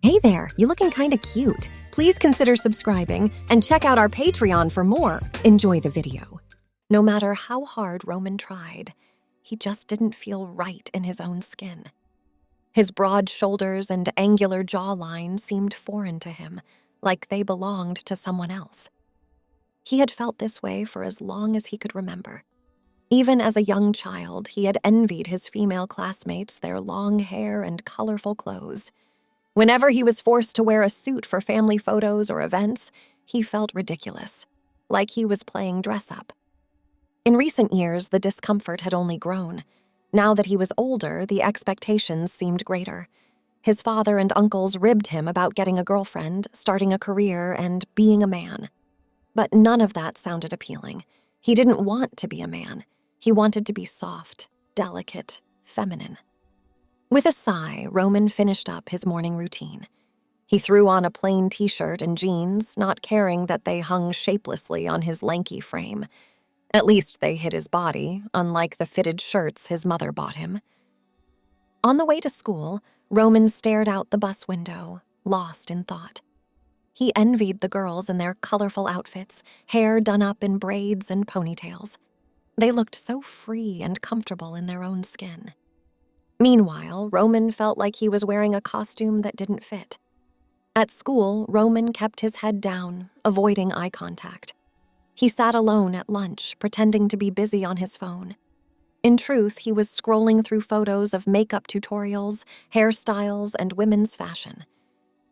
Hey there, you looking kinda cute. Please consider subscribing and check out our Patreon for more. Enjoy the video. No matter how hard Roman tried, he just didn't feel right in his own skin. His broad shoulders and angular jawline seemed foreign to him, like they belonged to someone else. He had felt this way for as long as he could remember. Even as a young child, he had envied his female classmates their long hair and colorful clothes. Whenever he was forced to wear a suit for family photos or events, he felt ridiculous, like he was playing dress-up. In recent years, the discomfort had only grown. Now that he was older, the expectations seemed greater. His father and uncles ribbed him about getting a girlfriend, starting a career, and being a man. But none of that sounded appealing. He didn't want to be a man. He wanted to be soft, delicate, feminine. With a sigh, Roman finished up his morning routine. He threw on a plain t-shirt and jeans, not caring that they hung shapelessly on his lanky frame. At least they hid his body, unlike the fitted shirts his mother bought him. On the way to school, Roman stared out the bus window, lost in thought. He envied the girls in their colorful outfits, hair done up in braids and ponytails. They looked so free and comfortable in their own skin. Meanwhile, Roman felt like he was wearing a costume that didn't fit. At school, Roman kept his head down, avoiding eye contact. He sat alone at lunch, pretending to be busy on his phone. In truth, he was scrolling through photos of makeup tutorials, hairstyles, and women's fashion.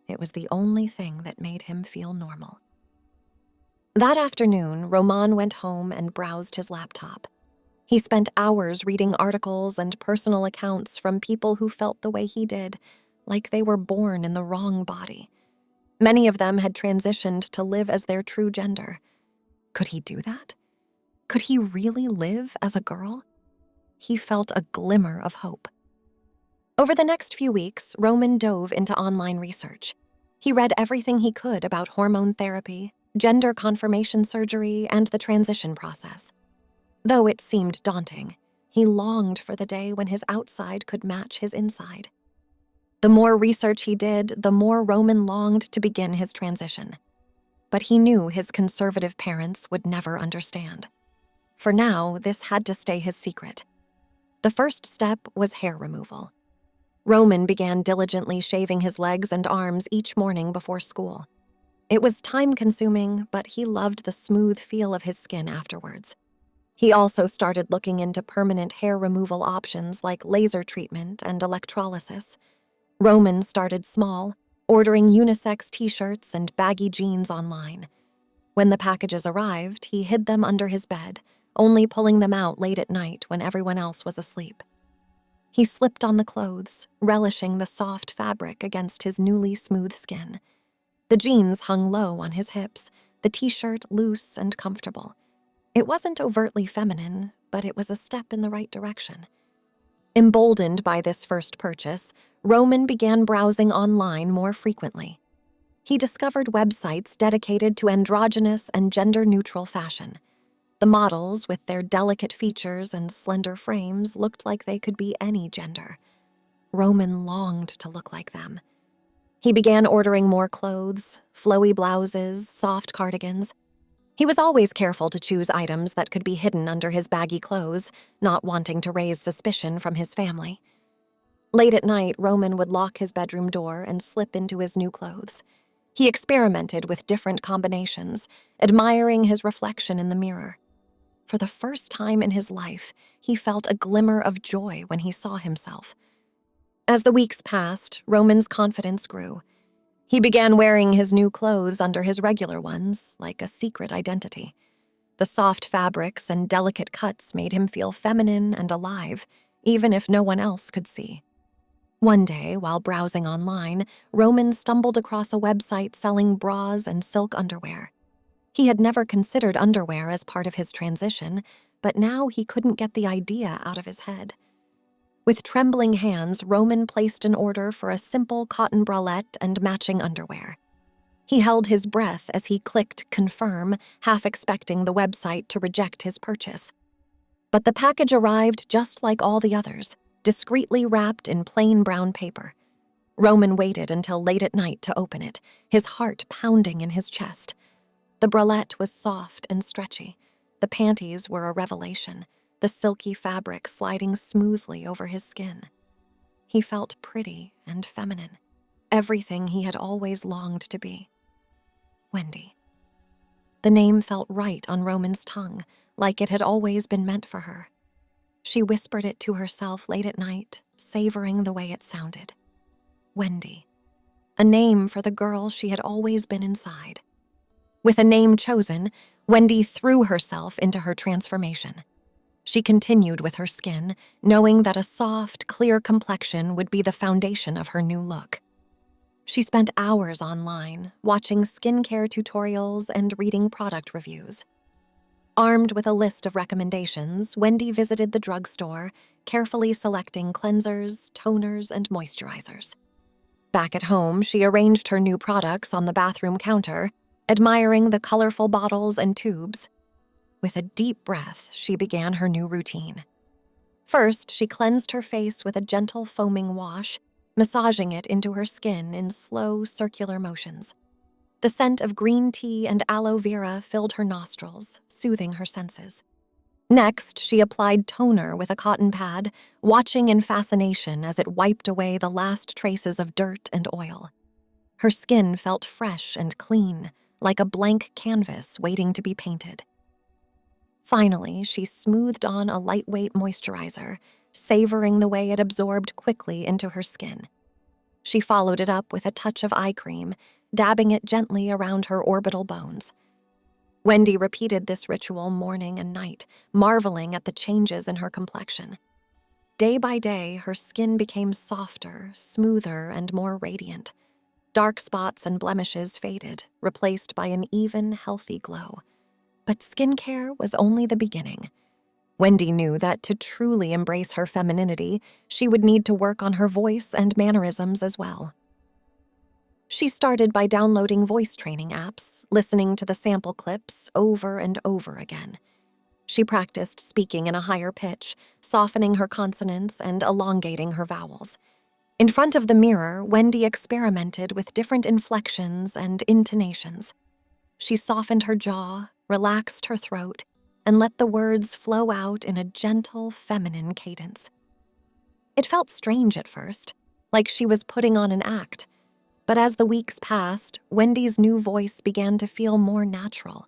It was the only thing that made him feel normal. That afternoon, Roman went home and browsed his laptop. He spent hours reading articles and personal accounts from people who felt the way he did, like they were born in the wrong body. Many of them had transitioned to live as their true gender. Could he do that? Could he really live as a girl? He felt a glimmer of hope. Over the next few weeks, Roman dove into online research. He read everything he could about hormone therapy, gender confirmation surgery, and the transition process. Though it seemed daunting, he longed for the day when his outside could match his inside. The more research he did, the more Roman longed to begin his transition. But he knew his conservative parents would never understand. For now, this had to stay his secret. The first step was hair removal. Roman began diligently shaving his legs and arms each morning before school. It was time-consuming, but he loved the smooth feel of his skin afterwards. He also started looking into permanent hair removal options like laser treatment and electrolysis. Roman started small, ordering unisex t-shirts and baggy jeans online. When the packages arrived, he hid them under his bed, only pulling them out late at night when everyone else was asleep. He slipped on the clothes, relishing the soft fabric against his newly smooth skin. The jeans hung low on his hips, the t-shirt loose and comfortable. It wasn't overtly feminine, but it was a step in the right direction. Emboldened by this first purchase, Roman began browsing online more frequently. He discovered websites dedicated to androgynous and gender-neutral fashion. The models, with their delicate features and slender frames, looked like they could be any gender. Roman longed to look like them. He began ordering more clothes, flowy blouses, soft cardigans. He was always careful to choose items that could be hidden under his baggy clothes, not wanting to raise suspicion from his family. Late at night, Roman would lock his bedroom door and slip into his new clothes. He experimented with different combinations, admiring his reflection in the mirror. For the first time in his life, he felt a glimmer of joy when he saw himself. As the weeks passed, Roman's confidence grew. He began wearing his new clothes under his regular ones, like a secret identity. The soft fabrics and delicate cuts made him feel feminine and alive, even if no one else could see. One day, while browsing online, Roman stumbled across a website selling bras and silk underwear. He had never considered underwear as part of his transition, but now he couldn't get the idea out of his head. With trembling hands, Roman placed an order for a simple cotton bralette and matching underwear. He held his breath as he clicked confirm, half expecting the website to reject his purchase. But the package arrived just like all the others, discreetly wrapped in plain brown paper. Roman waited until late at night to open it, his heart pounding in his chest. The bralette was soft and stretchy. The panties were a revelation, the silky fabric sliding smoothly over his skin. He felt pretty and feminine, everything he had always longed to be. Wendy. The name felt right on Roman's tongue, like it had always been meant for her. She whispered it to herself late at night, savoring the way it sounded. Wendy. A name for the girl she had always been inside. With a name chosen, Wendy threw herself into her transformation. She continued with her skin, knowing that a soft, clear complexion would be the foundation of her new look. She spent hours online, watching skincare tutorials and reading product reviews. Armed with a list of recommendations, Wendy visited the drugstore, carefully selecting cleansers, toners, and moisturizers. Back at home, she arranged her new products on the bathroom counter, admiring the colorful bottles and tubes. With a deep breath, she began her new routine. First, she cleansed her face with a gentle foaming wash, massaging it into her skin in slow, circular motions. The scent of green tea and aloe vera filled her nostrils, soothing her senses. Next, she applied toner with a cotton pad, watching in fascination as it wiped away the last traces of dirt and oil. Her skin felt fresh and clean, like a blank canvas waiting to be painted. Finally, she smoothed on a lightweight moisturizer, savoring the way it absorbed quickly into her skin. She followed it up with a touch of eye cream, dabbing it gently around her orbital bones. Wendy repeated this ritual morning and night, marveling at the changes in her complexion. Day by day, her skin became softer, smoother, and more radiant. Dark spots and blemishes faded, replaced by an even, healthy glow. But skincare was only the beginning. Wendy knew that to truly embrace her femininity, she would need to work on her voice and mannerisms as well. She started by downloading voice training apps, listening to the sample clips over and over again. She practiced speaking in a higher pitch, softening her consonants and elongating her vowels. In front of the mirror, Wendy experimented with different inflections and intonations. She softened her jaw, relaxed her throat, and let the words flow out in a gentle, feminine cadence. It felt strange at first, like she was putting on an act. But as the weeks passed, Wendy's new voice began to feel more natural.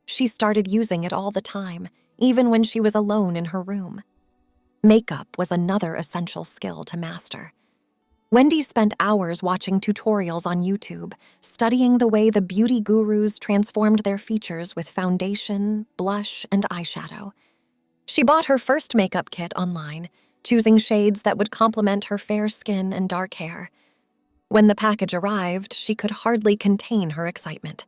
She started using it all the time, even when she was alone in her room. Makeup was another essential skill to master. Wendy spent hours watching tutorials on YouTube, studying the way the beauty gurus transformed their features with foundation, blush, and eyeshadow. She bought her first makeup kit online, choosing shades that would complement her fair skin and dark hair. When the package arrived, she could hardly contain her excitement.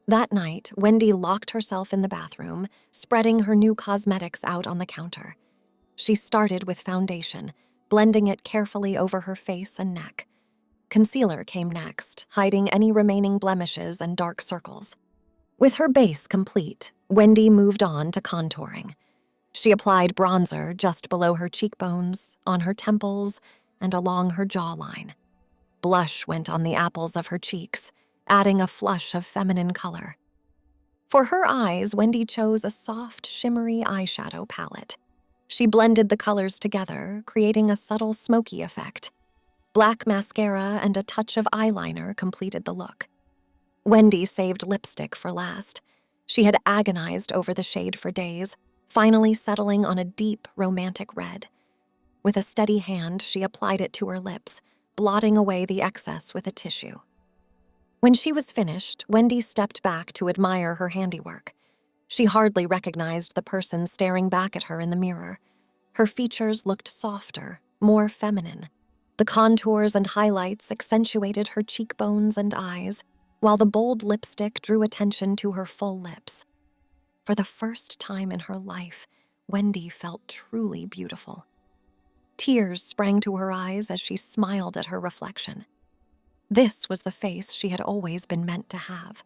That night, Wendy locked herself in the bathroom, spreading her new cosmetics out on the counter. She started with foundation, blending it carefully over her face and neck. Concealer came next, hiding any remaining blemishes and dark circles. With her base complete, Wendy moved on to contouring. She applied bronzer just below her cheekbones, on her temples, and along her jawline. Blush went on the apples of her cheeks, adding a flush of feminine color. For her eyes, Wendy chose a soft, shimmery eyeshadow palette. She blended the colors together, creating a subtle smoky effect. Black mascara and a touch of eyeliner completed the look. Wendy saved lipstick for last. She had agonized over the shade for days, finally settling on a deep, romantic red. With a steady hand, she applied it to her lips, blotting away the excess with a tissue. When she was finished, Wendy stepped back to admire her handiwork. She hardly recognized the person staring back at her in the mirror. Her features looked softer, more feminine. The contours and highlights accentuated her cheekbones and eyes, while the bold lipstick drew attention to her full lips. For the first time in her life, Wendy felt truly beautiful. Tears sprang to her eyes as she smiled at her reflection. This was the face she had always been meant to have.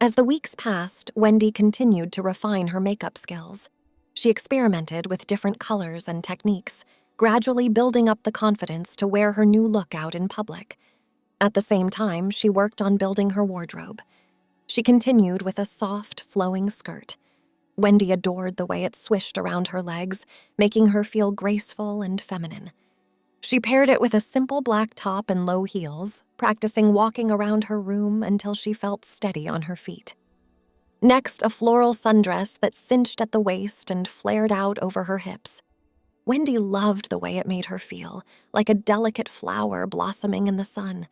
As the weeks passed, Wendy continued to refine her makeup skills. She experimented with different colors and techniques, gradually building up the confidence to wear her new look out in public. At the same time, she worked on building her wardrobe. She continued with a soft, flowing skirt. Wendy adored the way it swished around her legs, making her feel graceful and feminine. She paired it with a simple black top and low heels, practicing walking around her room until she felt steady on her feet. Next, a floral sundress that cinched at the waist and flared out over her hips. Wendy loved the way it made her feel, like a delicate flower blossoming in the sun.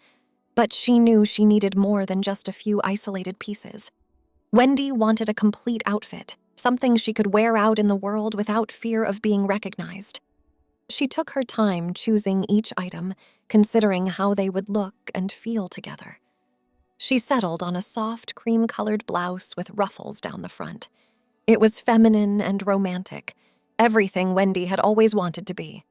But she knew she needed more than just a few isolated pieces. Wendy wanted a complete outfit, something she could wear out in the world without fear of being recognized. She took her time choosing each item, considering how they would look and feel together. She settled on a soft, cream-colored blouse with ruffles down the front. It was feminine and romantic, everything Wendy had always wanted to be.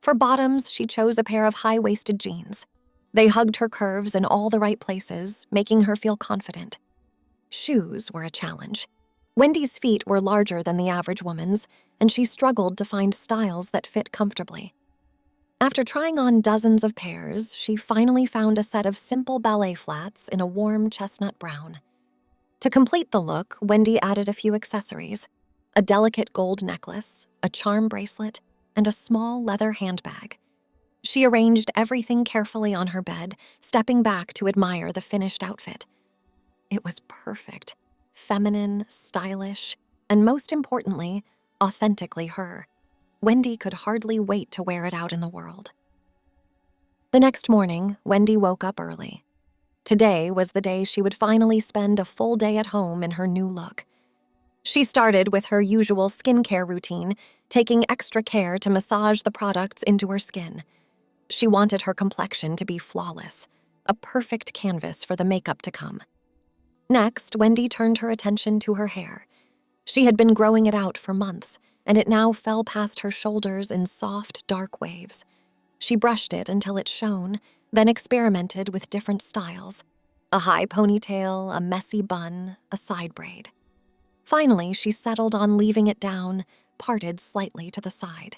For bottoms, she chose a pair of high-waisted jeans. They hugged her curves in all the right places, making her feel confident. Shoes were a challenge. Wendy's feet were larger than the average woman's, and she struggled to find styles that fit comfortably. After trying on dozens of pairs, she finally found a set of simple ballet flats in a warm chestnut brown. To complete the look, Wendy added a few accessories: a delicate gold necklace, a charm bracelet, and a small leather handbag. She arranged everything carefully on her bed, stepping back to admire the finished outfit. It was perfect, feminine, stylish, and most importantly, authentically her. Wendy could hardly wait to wear it out in the world. The next morning, Wendy woke up early. Today was the day she would finally spend a full day at home in her new look. She started with her usual skincare routine, taking extra care to massage the products into her skin. She wanted her complexion to be flawless, a perfect canvas for the makeup to come. Next, Wendy turned her attention to her hair. She had been growing it out for months, and it now fell past her shoulders in soft, dark waves. She brushed it until it shone, then experimented with different styles: a high ponytail, a messy bun, a side braid. Finally, she settled on leaving it down, parted slightly to the side.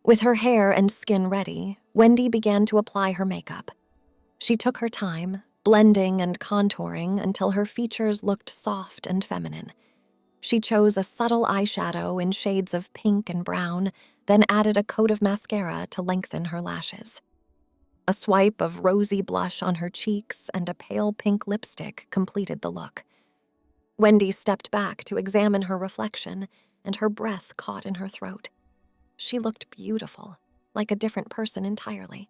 With her hair and skin ready, Wendy began to apply her makeup. She took her time, blending and contouring until her features looked soft and feminine. She chose a subtle eyeshadow in shades of pink and brown, then added a coat of mascara to lengthen her lashes. A swipe of rosy blush on her cheeks and a pale pink lipstick completed the look. Wendy stepped back to examine her reflection, and her breath caught in her throat. She looked beautiful, like a different person entirely.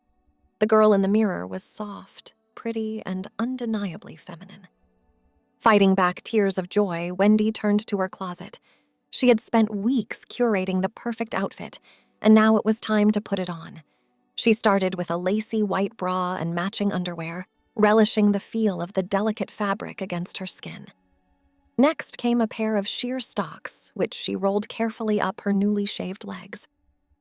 The girl in the mirror was soft, pretty, and undeniably feminine. Fighting back tears of joy, Wendy turned to her closet. She had spent weeks curating the perfect outfit, and now it was time to put it on. She started with a lacy white bra and matching underwear, relishing the feel of the delicate fabric against her skin. Next came a pair of sheer stocks, which she rolled carefully up her newly shaved legs.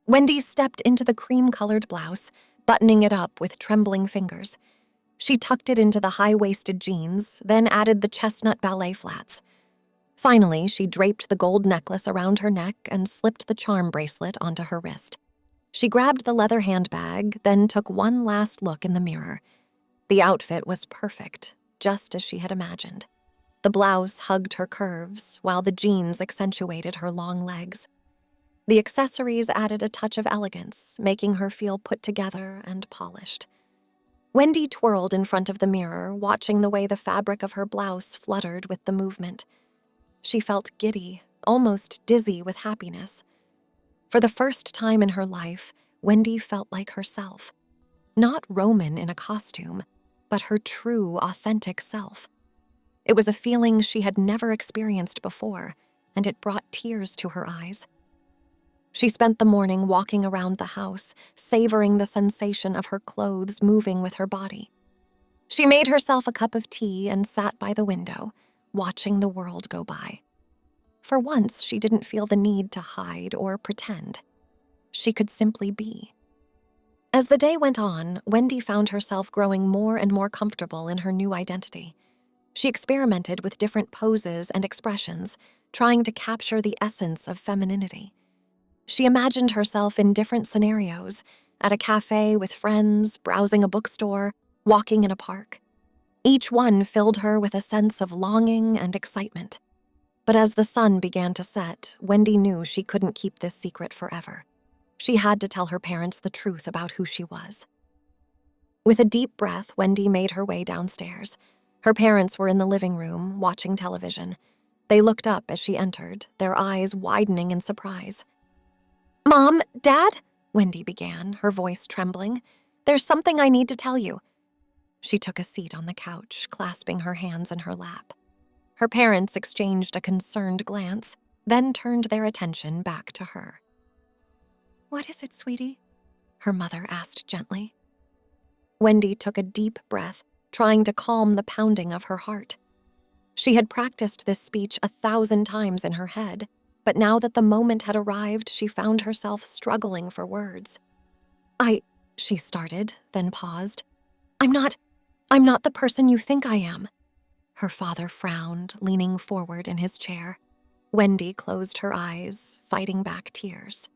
Wendy stepped into the cream-colored blouse, buttoning it up with trembling fingers. She tucked it into the high-waisted jeans, then added the chestnut ballet flats. Finally, she draped the gold necklace around her neck and slipped the charm bracelet onto her wrist. She grabbed the leather handbag, then took one last look in the mirror. The outfit was perfect, just as she had imagined. The blouse hugged her curves, while the jeans accentuated her long legs. The accessories added a touch of elegance, making her feel put together and polished. Wendy twirled in front of the mirror, watching the way the fabric of her blouse fluttered with the movement. She felt giddy, almost dizzy with happiness. For the first time in her life, Wendy felt like herself. Not Roman in a costume, but her true, authentic self. It was a feeling she had never experienced before, and it brought tears to her eyes. She spent the morning walking around the house, savoring the sensation of her clothes moving with her body. She made herself a cup of tea and sat by the window, watching the world go by. For once, she didn't feel the need to hide or pretend. She could simply be. As the day went on, Wendy found herself growing more and more comfortable in her new identity. She experimented with different poses and expressions, trying to capture the essence of femininity. She imagined herself in different scenarios, at a cafe with friends, browsing a bookstore, walking in a park. Each one filled her with a sense of longing and excitement. But as the sun began to set, Wendy knew she couldn't keep this secret forever. She had to tell her parents the truth about who she was. With a deep breath, Wendy made her way downstairs. Her parents were in the living room, watching television. They looked up as she entered, their eyes widening in surprise. "Mom, Dad?" Wendy began, her voice trembling. "There's something I need to tell you." She took a seat on the couch, clasping her hands in her lap. Her parents exchanged a concerned glance, then turned their attention back to her. "What is it, sweetie?" her mother asked gently. Wendy took a deep breath, trying to calm the pounding of her heart. She had practiced this speech 1,000 times in her head, but now that the moment had arrived, she found herself struggling for words. She started, then paused. I'm not the person you think I am." Her father frowned, leaning forward in his chair. Wendy closed her eyes, fighting back tears.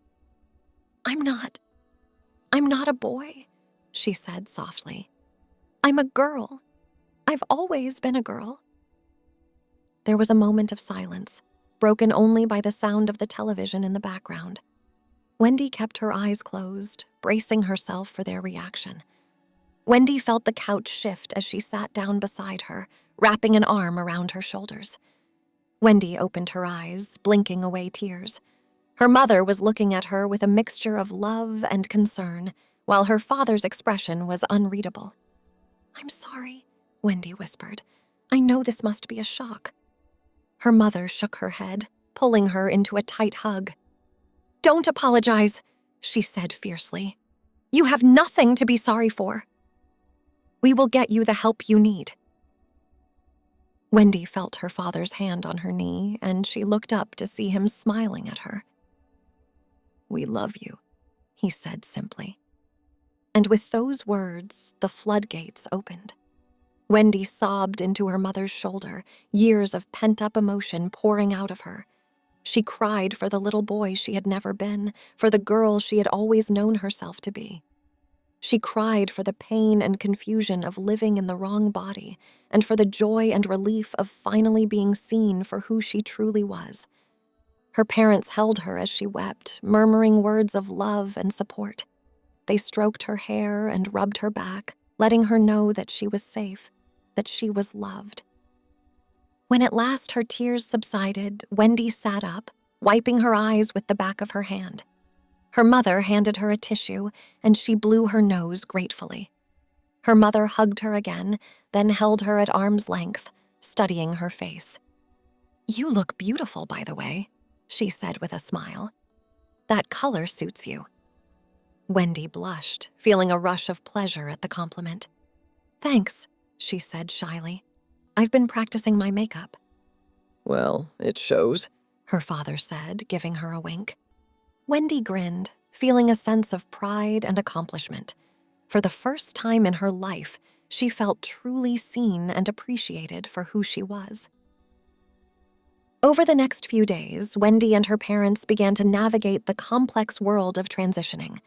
I'm not a boy," she said softly. "I'm a girl. I've always been a girl." There was a moment of silence, broken only by the sound of the television in the background. Wendy kept her eyes closed, bracing herself for their reaction. Wendy felt the couch shift as she sat down beside her, wrapping an arm around her shoulders. Wendy opened her eyes, blinking away tears. Her mother was looking at her with a mixture of love and concern, while her father's expression was unreadable. "I'm sorry," Wendy whispered. "I know this must be a shock." Her mother shook her head, pulling her into a tight hug. "Don't apologize," she said fiercely. "You have nothing to be sorry for. We will get you the help you need." Wendy felt her father's hand on her knee, and she looked up to see him smiling at her. "We love you," he said simply. And with those words, the floodgates opened. Wendy sobbed into her mother's shoulder, years of pent-up emotion pouring out of her. She cried for the little boy she had never been, for the girl she had always known herself to be. She cried for the pain and confusion of living in the wrong body, and for the joy and relief of finally being seen for who she truly was. Her parents held her as she wept, murmuring words of love and support. They stroked her hair and rubbed her back, letting her know that she was safe, that she was loved. When at last her tears subsided, Wendy sat up, wiping her eyes with the back of her hand. Her mother handed her a tissue, and she blew her nose gratefully. Her mother hugged her again, then held her at arm's length, studying her face. "You look beautiful, by the way," she said with a smile. "That color suits you." Wendy blushed, feeling a rush of pleasure at the compliment. "Thanks," she said shyly. "I've been practicing my makeup." "Well, it shows," her father said, giving her a wink. Wendy grinned, feeling a sense of pride and accomplishment. For the first time in her life, she felt truly seen and appreciated for who she was. Over the next few days, Wendy and her parents began to navigate the complex world of transitioning.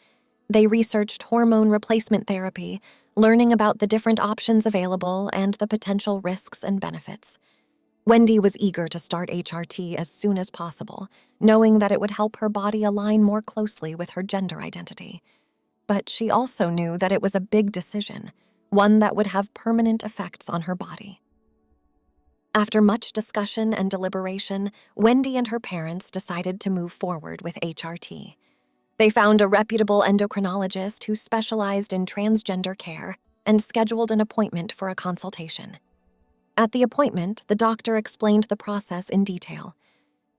They researched hormone replacement therapy, learning about the different options available and the potential risks and benefits. Wendy was eager to start HRT as soon as possible, knowing that it would help her body align more closely with her gender identity. But she also knew that it was a big decision, one that would have permanent effects on her body. After much discussion and deliberation, Wendy and her parents decided to move forward with HRT. They found a reputable endocrinologist who specialized in transgender care and scheduled an appointment for a consultation. At the appointment, the doctor explained the process in detail.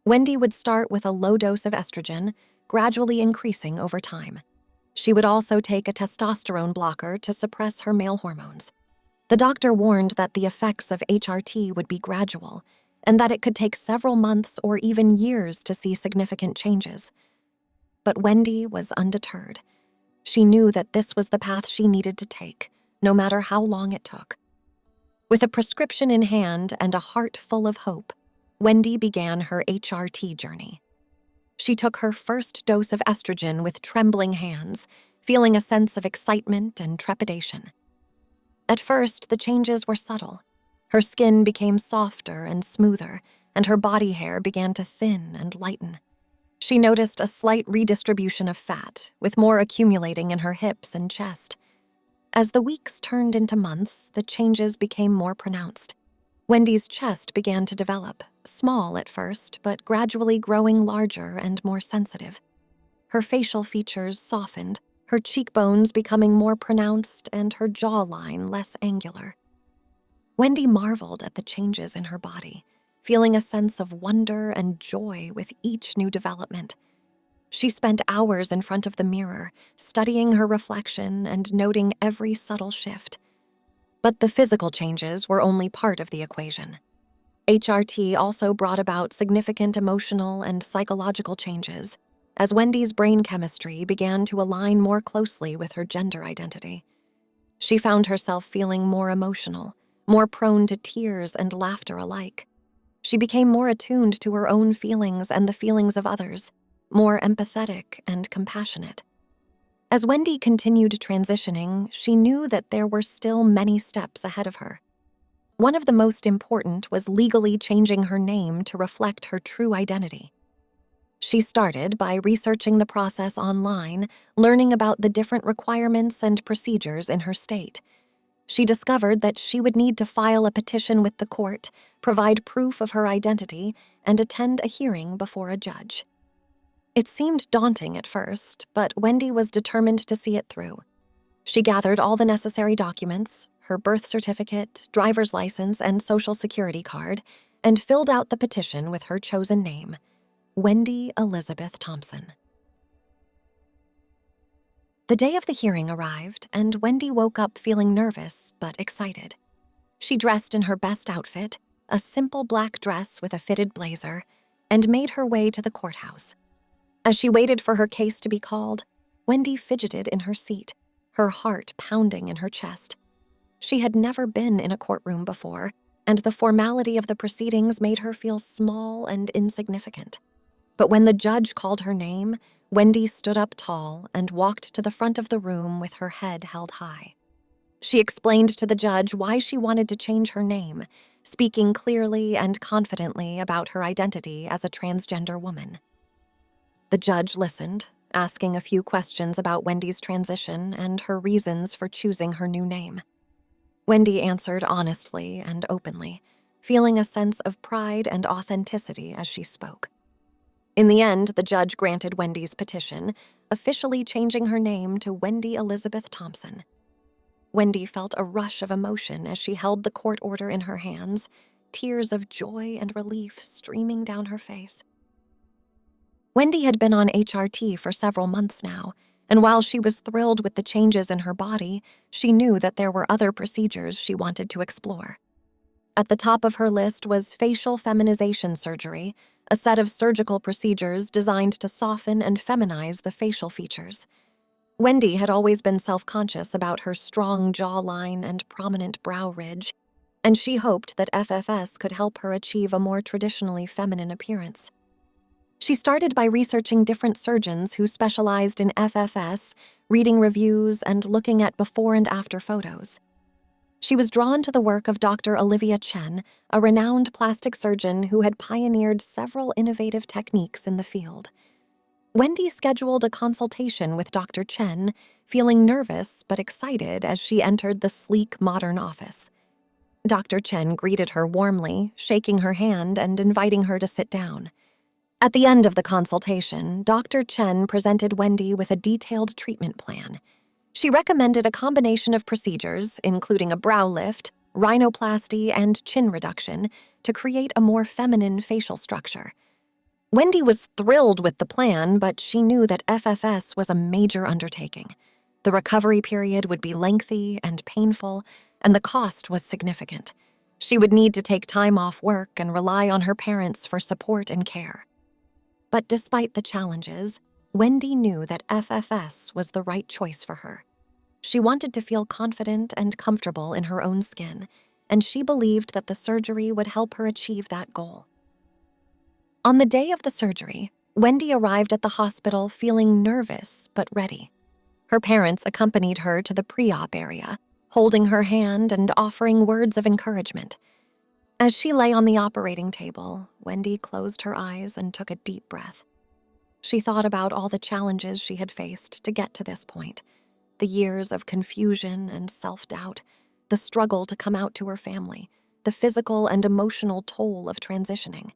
Wendy would start with a low dose of estrogen, gradually increasing over time. She would also take a testosterone blocker to suppress her male hormones. The doctor warned that the effects of HRT would be gradual, and that it could take several months or even years to see significant changes. But Wendy was undeterred. She knew that this was the path she needed to take, no matter how long it took. With a prescription in hand and a heart full of hope, Wendy began her HRT journey. She took her first dose of estrogen with trembling hands, feeling a sense of excitement and trepidation. At first, the changes were subtle. Her skin became softer and smoother, and her body hair began to thin and lighten. She noticed a slight redistribution of fat, with more accumulating in her hips and chest. As the weeks turned into months, the changes became more pronounced. Wendy's chest began to develop, small at first, but gradually growing larger and more sensitive. Her facial features softened, her cheekbones becoming more pronounced and her jawline less angular. Wendy marveled at the changes in her body, feeling a sense of wonder and joy with each new development. She spent hours in front of the mirror, studying her reflection and noting every subtle shift. But the physical changes were only part of the equation. HRT also brought about significant emotional and psychological changes, as Wendy's brain chemistry began to align more closely with her gender identity. She found herself feeling more emotional, more prone to tears and laughter alike. She became more attuned to her own feelings and the feelings of others, more empathetic and compassionate. As Wendy continued transitioning, she knew that there were still many steps ahead of her. One of the most important was legally changing her name to reflect her true identity. She started by researching the process online, learning about the different requirements and procedures in her state. She discovered that she would need to file a petition with the court, provide proof of her identity, and attend a hearing before a judge. It seemed daunting at first, but Wendy was determined to see it through. She gathered all the necessary documents, her birth certificate, driver's license, and social security card, and filled out the petition with her chosen name, Wendy Elizabeth Thompson. The day of the hearing arrived, and Wendy woke up feeling nervous but excited. She dressed in her best outfit, a simple black dress with a fitted blazer, and made her way to the courthouse. As she waited for her case to be called, Wendy fidgeted in her seat, her heart pounding in her chest. She had never been in a courtroom before, and the formality of the proceedings made her feel small and insignificant. But when the judge called her name, Wendy stood up tall and walked to the front of the room with her head held high. She explained to the judge why she wanted to change her name, speaking clearly and confidently about her identity as a transgender woman. The judge listened, asking a few questions about Wendy's transition and her reasons for choosing her new name. Wendy answered honestly and openly, feeling a sense of pride and authenticity as she spoke. In the end, the judge granted Wendy's petition, officially changing her name to Wendy Elizabeth Thompson. Wendy felt a rush of emotion as she held the court order in her hands, tears of joy and relief streaming down her face. Wendy had been on HRT for several months now, and while she was thrilled with the changes in her body, she knew that there were other procedures she wanted to explore. At the top of her list was facial feminization surgery, a set of surgical procedures designed to soften and feminize the facial features. Wendy had always been self-conscious about her strong jawline and prominent brow ridge, and she hoped that FFS could help her achieve a more traditionally feminine appearance. She started by researching different surgeons who specialized in FFS, reading reviews, and looking at before and after photos. She was drawn to the work of Dr. Olivia Chen, a renowned plastic surgeon who had pioneered several innovative techniques in the field. Wendy scheduled a consultation with Dr. Chen, feeling nervous but excited as she entered the sleek, modern office. Dr. Chen greeted her warmly, shaking her hand and inviting her to sit down. At the end of the consultation, Dr. Chen presented Wendy with a detailed treatment plan. She recommended a combination of procedures, including a brow lift, rhinoplasty, and chin reduction, to create a more feminine facial structure. Wendy was thrilled with the plan, but she knew that FFS was a major undertaking. The recovery period would be lengthy and painful, and the cost was significant. She would need to take time off work and rely on her parents for support and care. But despite the challenges, Wendy knew that FFS was the right choice for her. She wanted to feel confident and comfortable in her own skin, and she believed that the surgery would help her achieve that goal. On the day of the surgery, Wendy arrived at the hospital feeling nervous but ready. Her parents accompanied her to the pre-op area, holding her hand and offering words of encouragement. As she lay on the operating table, Wendy closed her eyes and took a deep breath. She thought about all the challenges she had faced to get to this point, the years of confusion and self-doubt, the struggle to come out to her family, the physical and emotional toll of transitioning.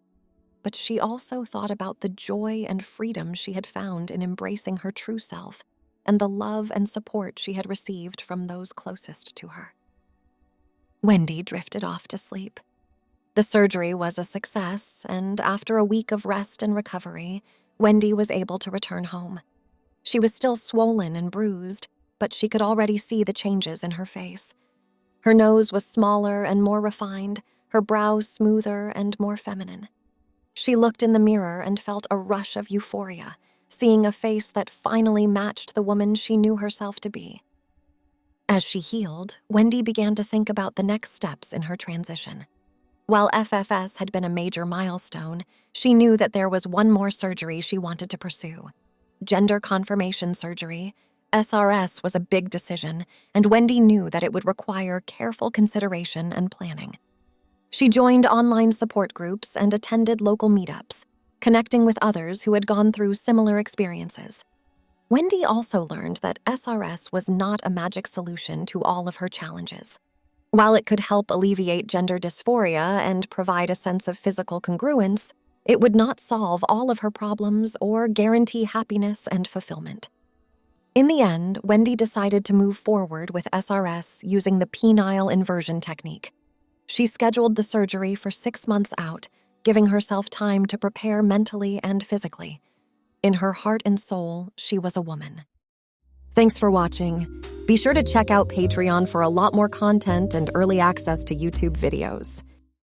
But she also thought about the joy and freedom she had found in embracing her true self and the love and support she had received from those closest to her. Wendy drifted off to sleep. The surgery was a success, and after a week of rest and recovery, Wendy was able to return home. She was still swollen and bruised, but she could already see the changes in her face. Her nose was smaller and more refined, her brows smoother and more feminine. She looked in the mirror and felt a rush of euphoria, seeing a face that finally matched the woman she knew herself to be. As she healed, Wendy began to think about the next steps in her transition. While FFS had been a major milestone, she knew that there was one more surgery she wanted to pursue. Gender confirmation surgery. SRS was a big decision, and Wendy knew that it would require careful consideration and planning. She joined online support groups and attended local meetups, connecting with others who had gone through similar experiences. Wendy also learned that SRS was not a magic solution to all of her challenges. While it could help alleviate gender dysphoria and provide a sense of physical congruence, it would not solve all of her problems or guarantee happiness and fulfillment. In the end, Wendy decided to move forward with SRS using the penile inversion technique. She scheduled the surgery for 6 months out, giving herself time to prepare mentally and physically. In her heart and soul, she was a woman. Thanks for watching. Be sure to check out Patreon for a lot more content and early access to YouTube videos.